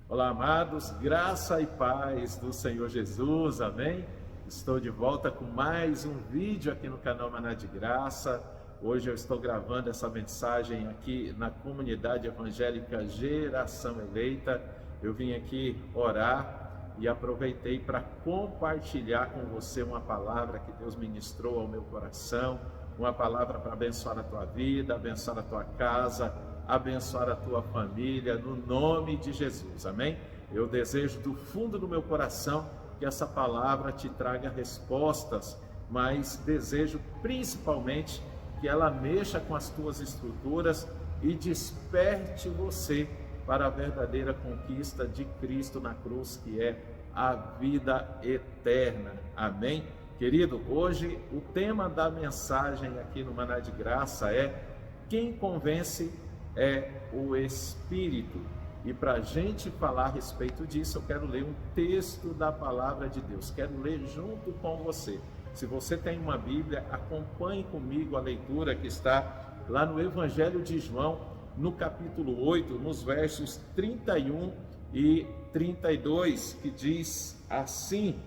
Olá, amados, graça e paz do Senhor Jesus, amém? Estou de volta com mais um vídeo aqui no canal Maná de Graça. Hoje eu estou gravando essa mensagem aqui na comunidade evangélica Geração Eleita. Eu vim aqui orar e aproveitei para compartilhar com você uma palavra que Deus ministrou ao meu coração, uma palavra para abençoar a tua vida, abençoar a tua casa, abençoar a tua família, no nome de Jesus, amém? Eu desejo do fundo do meu coração que essa palavra te traga respostas, mas desejo principalmente que ela mexa com as tuas estruturas e desperte você para a verdadeira conquista de Cristo na cruz, que é a vida eterna, amém? Querido, hoje o tema da mensagem aqui no Maná de Graça é: quem convence é o Espírito. E para a gente falar a respeito disso, eu quero ler um texto da Palavra de Deus, quero ler junto com você. Se você tem uma Bíblia, acompanhe comigo a leitura que está lá no Evangelho de João, no capítulo 8, nos versos 31 e 32, que diz assim: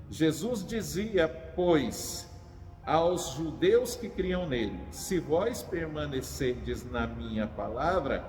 Jesus dizia, pois, aos judeus que criam nele: se vós permanecerdes na minha palavra,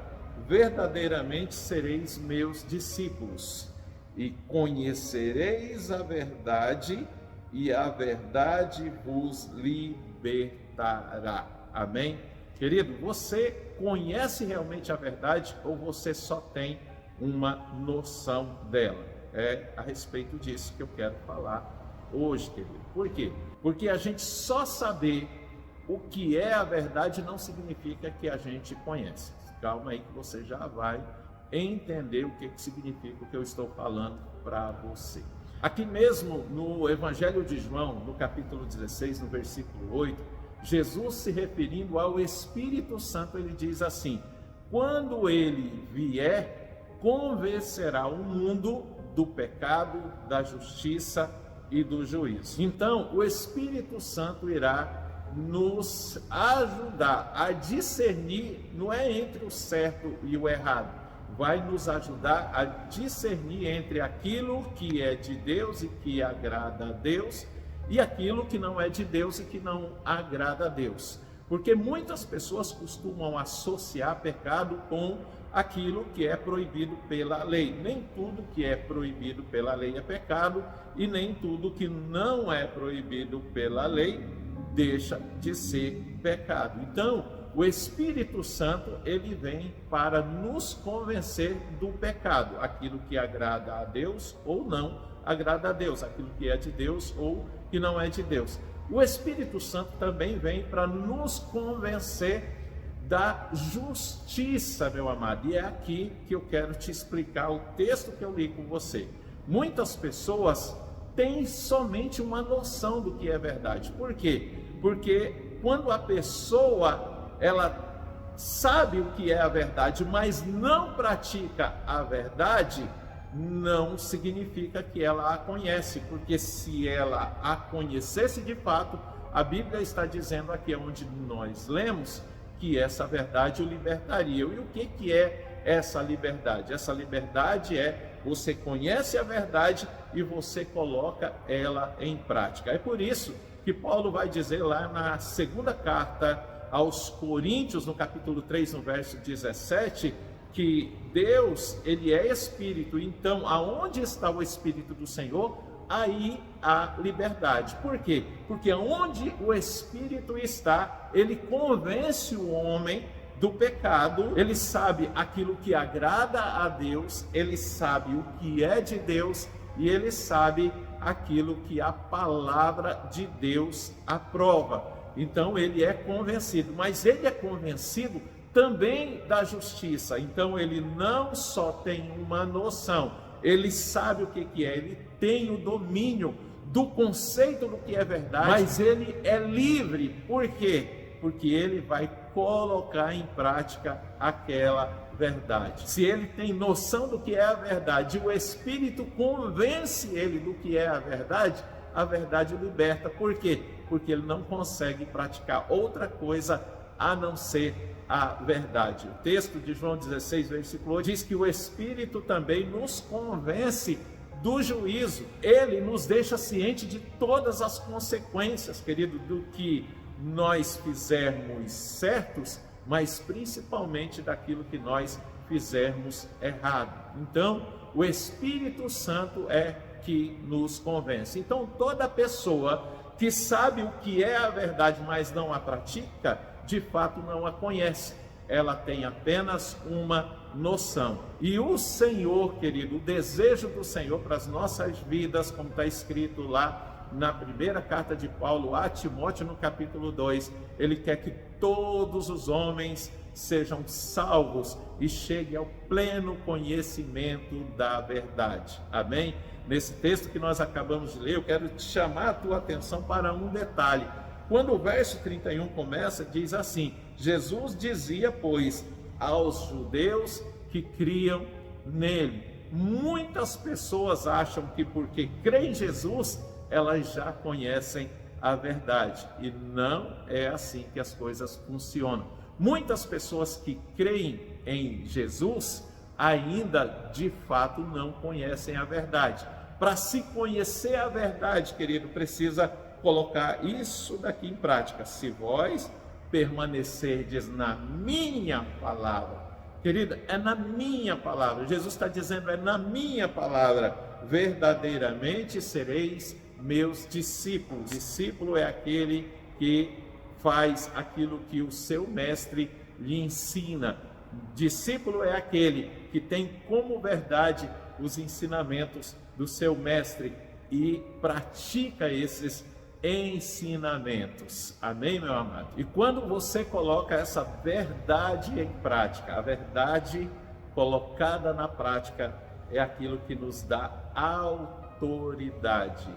verdadeiramente sereis meus discípulos, e conhecereis a verdade, e a verdade vos libertará. Amém? Querido, você conhece realmente a verdade ou você só tem uma noção dela? É a respeito disso que eu quero falar hoje, querido. Por quê? Porque a gente só saber o que é a verdade não significa que a gente conhece. Calma aí que você já vai entender o que significa o que eu estou falando para você. Aqui mesmo no Evangelho de João, no capítulo 16, no versículo 8, Jesus, se referindo ao Espírito Santo, ele diz assim: quando ele vier, convencerá o mundo do pecado, da justiça e do juízo. Então, o Espírito Santo irá nos ajudar a discernir, não é entre o certo e o errado, vai nos ajudar a discernir entre aquilo que é de Deus e que agrada a Deus e aquilo que não é de Deus e que não agrada a Deus. Porque muitas pessoas costumam associar pecado com aquilo que é proibido pela lei. Nem tudo que é proibido pela lei é pecado, e nem tudo que não é proibido pela lei deixa de ser pecado. Então, o Espírito Santo, ele vem para nos convencer do pecado, aquilo que agrada a Deus ou não agrada a Deus, aquilo que é de Deus ou que não é de Deus. O Espírito Santo também vem para nos convencer da justiça, meu amado. E é aqui que eu quero te explicar o texto que eu li com você. Muitas pessoas têm somente uma noção do que é verdade. Por quê? Porque quando a pessoa ela sabe o que é a verdade, mas não pratica a verdade, não significa que ela a conhece, porque se ela a conhecesse de fato, a Bíblia está dizendo aqui onde nós lemos que essa verdade o libertaria. E o que é essa liberdade? Essa liberdade é: você conhece a verdade e você coloca ela em prática. É por isso que Paulo vai dizer lá na segunda carta aos Coríntios, no capítulo 3, no verso 17, que Deus, ele é Espírito. Então, aonde está o Espírito do Senhor, aí há liberdade. Por quê? Porque onde o Espírito está, ele convence o homem do pecado, ele sabe aquilo que agrada a Deus, ele sabe o que é de Deus e ele sabe aquilo que a palavra de Deus aprova. Então ele é convencido, mas ele é convencido também da justiça. Então ele não só tem uma noção, ele sabe o que é, ele tem o domínio do conceito do que é verdade, mas ele é livre. Por quê? Porque ele vai colocar em prática aquela verdade. Se ele tem noção do que é a verdade, o Espírito convence ele do que é a verdade liberta. Por quê? Porque ele não consegue praticar outra coisa a não ser a verdade. O texto de João 16, versículo 8, diz que o Espírito também nos convence do juízo. Ele nos deixa ciente de todas as consequências, querido, do que nós fizermos certos, mas principalmente daquilo que nós fizermos errado. Então, o Espírito Santo é que nos convence. Então, toda pessoa que sabe o que é a verdade, mas não a pratica, de fato não a conhece. Ela tem apenas uma noção. E o Senhor, querido, o desejo do Senhor para as nossas vidas, como está escrito lá na primeira carta de Paulo a Timóteo, no capítulo 2, ele quer que todos os homens sejam salvos e cheguem ao pleno conhecimento da verdade. Amém? Nesse texto que nós acabamos de ler, eu quero te chamar a tua atenção para um detalhe. Quando o verso 31 começa, diz assim: Jesus dizia, pois, aos judeus que criam nele. Muitas pessoas acham que porque creem em Jesus, elas já conhecem a verdade. E não é assim que as coisas funcionam. Muitas pessoas que creem em Jesus ainda de fato não conhecem a verdade. Para se conhecer a verdade, querido, precisa colocar isso daqui em prática. Se vós permanecerdes na minha palavra, querida, é na minha palavra. Jesus está dizendo, é na minha palavra, verdadeiramente sereis meus discípulos. Discípulo é aquele que faz aquilo que o seu mestre lhe ensina. Discípulo é aquele que tem como verdade os ensinamentos do seu mestre e pratica esses ensinamentos. Amém, meu amado? E quando você coloca essa verdade em prática, a verdade colocada na prática é aquilo que nos dá autoridade.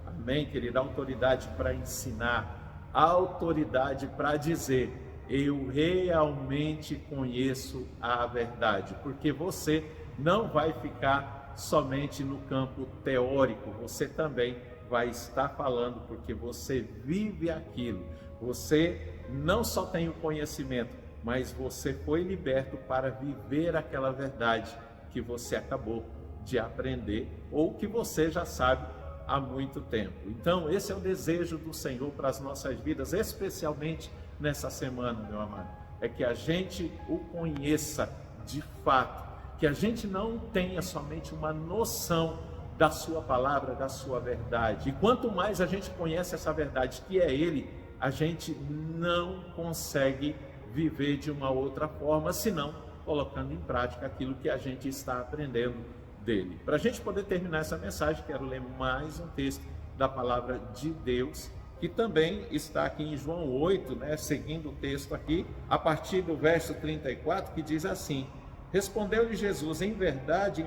Amém, querida? Autoridade para ensinar, autoridade para dizer: eu realmente conheço a verdade, porque você não vai ficar somente no campo teórico, você também vai estar falando porque você vive aquilo. Você não só tem o conhecimento, mas você foi liberto para viver aquela verdade que você acabou de aprender ou que você já sabe há muito tempo. Então, esse é o desejo do Senhor para as nossas vidas, especialmente nessa semana, meu amado. É que a gente o conheça de fato, que a gente não tenha somente uma noção da sua palavra, da sua verdade. E quanto mais a gente conhece essa verdade, que é Ele, a gente não consegue viver de uma outra forma, senão colocando em prática aquilo que a gente está aprendendo dele. Para a gente poder terminar essa mensagem, quero ler mais um texto da palavra de Deus, que também está aqui em João 8, seguindo o texto aqui, a partir do verso 34, que diz assim: respondeu-lhe Jesus, em verdade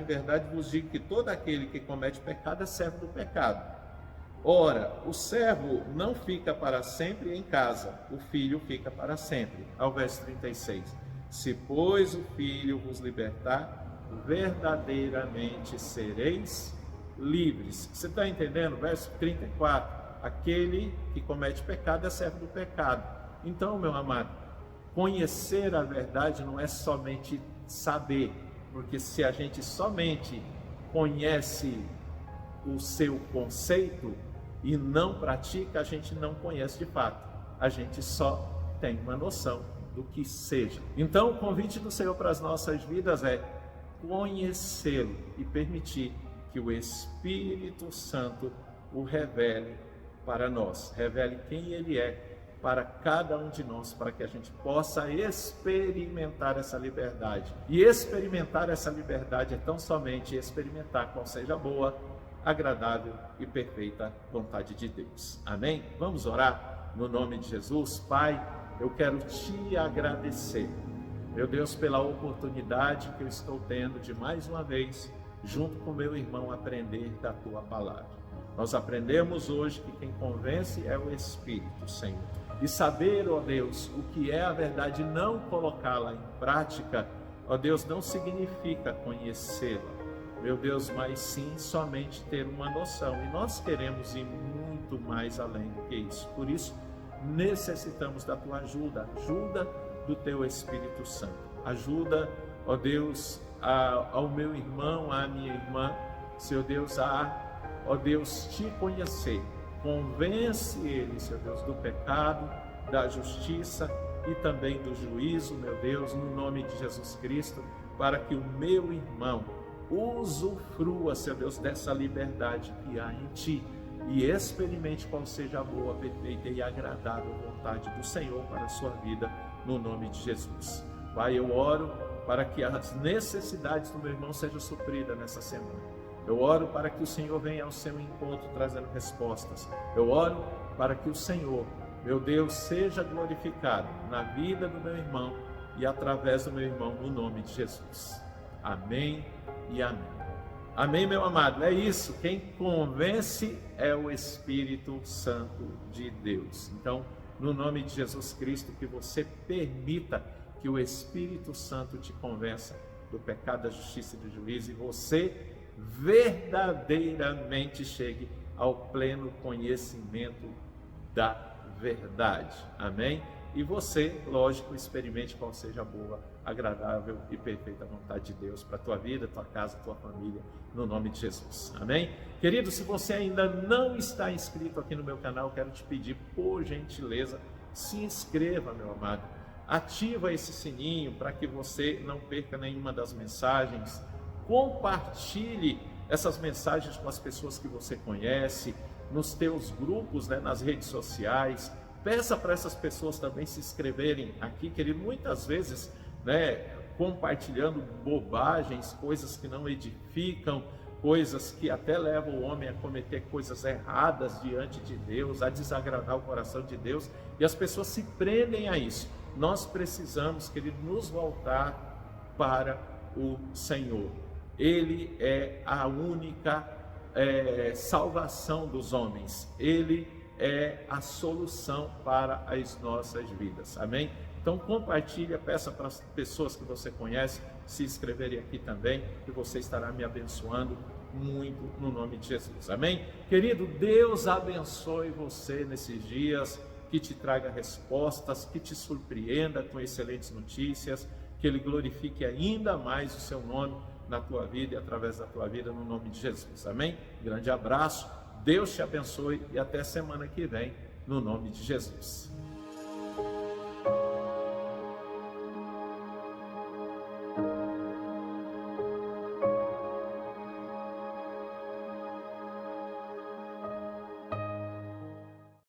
vos digo que todo aquele que comete pecado é servo do pecado. Ora, o servo não fica para sempre em casa, o filho fica para sempre. Ao verso 36, se pois o filho vos libertar, verdadeiramente sereis livres. Você está entendendo? Verso 34, aquele que comete pecado é servo do pecado. Então, meu amado, conhecer a verdade não é somente saber, porque se a gente somente conhece o seu conceito e não pratica, a gente não conhece de fato, a gente só tem uma noção do que seja. Então o convite do Senhor para as nossas vidas é conhecê-lo e permitir que o Espírito Santo o revele para nós, revele quem Ele é para cada um de nós, para que a gente possa experimentar essa liberdade. E experimentar essa liberdade é tão somente experimentar qual seja a boa, agradável e perfeita vontade de Deus. Amém? Vamos orar no nome de Jesus. Pai, eu quero te agradecer, meu Deus, pela oportunidade que eu estou tendo de mais uma vez, junto com meu irmão, aprender da tua palavra. Nós aprendemos hoje que quem convence é o Espírito, Senhor. E saber, ó Deus, o que é a verdade e não colocá-la em prática, ó Deus, não significa conhecê-la, meu Deus, mas sim somente ter uma noção. E nós queremos ir muito muito mais além do que isso. Por isso, necessitamos da tua ajuda, ajuda do teu Espírito Santo. Ajuda, ó Deus, ao meu irmão, à minha irmã, Senhor Deus, ó Deus, te conhecer. Convence ele, Senhor Deus, do pecado, da justiça e também do juízo, meu Deus, no nome de Jesus Cristo, para que o meu irmão usufrua, Senhor Deus, dessa liberdade que há em Ti e experimente qual seja a boa, perfeita e agradável vontade do Senhor para a sua vida, no nome de Jesus. Pai, eu oro para que as necessidades do meu irmão sejam supridas nessa semana. Eu oro para que o Senhor venha ao seu encontro trazendo respostas. Eu oro para que o Senhor, meu Deus, seja glorificado na vida do meu irmão e através do meu irmão, no nome de Jesus. Amém e amém. Amém, meu amado. É isso. Quem convence é o Espírito Santo de Deus. Então, no nome de Jesus Cristo, que você permita que o Espírito Santo te convença do pecado, da justiça e do juízo, e você verdadeiramente chegue ao pleno conhecimento da verdade. Amém? E você, lógico, experimente qual seja a boa, agradável e perfeita vontade de Deus para a tua vida, tua casa, tua família, no nome de Jesus. Amém? Querido, se você ainda não está inscrito aqui no meu canal, quero te pedir, por gentileza, se inscreva, meu amado. Ativa esse sininho para que você não perca nenhuma das mensagens. Compartilhe essas mensagens com as pessoas que você conhece, nos teus grupos, nas redes sociais. Peça para essas pessoas também se inscreverem aqui, querido. Muitas vezes, compartilhando bobagens, coisas que não edificam, coisas que até levam o homem a cometer coisas erradas diante de Deus, a desagradar o coração de Deus, e as pessoas se prendem a isso. Nós precisamos, querido, nos voltar para o Senhor. Ele é a única salvação dos homens. Ele é a solução para as nossas vidas. Amém? Então compartilha, peça para as pessoas que você conhece se inscreverem aqui também, e você estará me abençoando muito no nome de Jesus. Amém? Querido, Deus abençoe você nesses dias, que te traga respostas, que te surpreenda com excelentes notícias, que Ele glorifique ainda mais o seu nome na tua vida e através da tua vida, no nome de Jesus. Amém? Grande abraço, Deus te abençoe e até semana que vem, no nome de Jesus.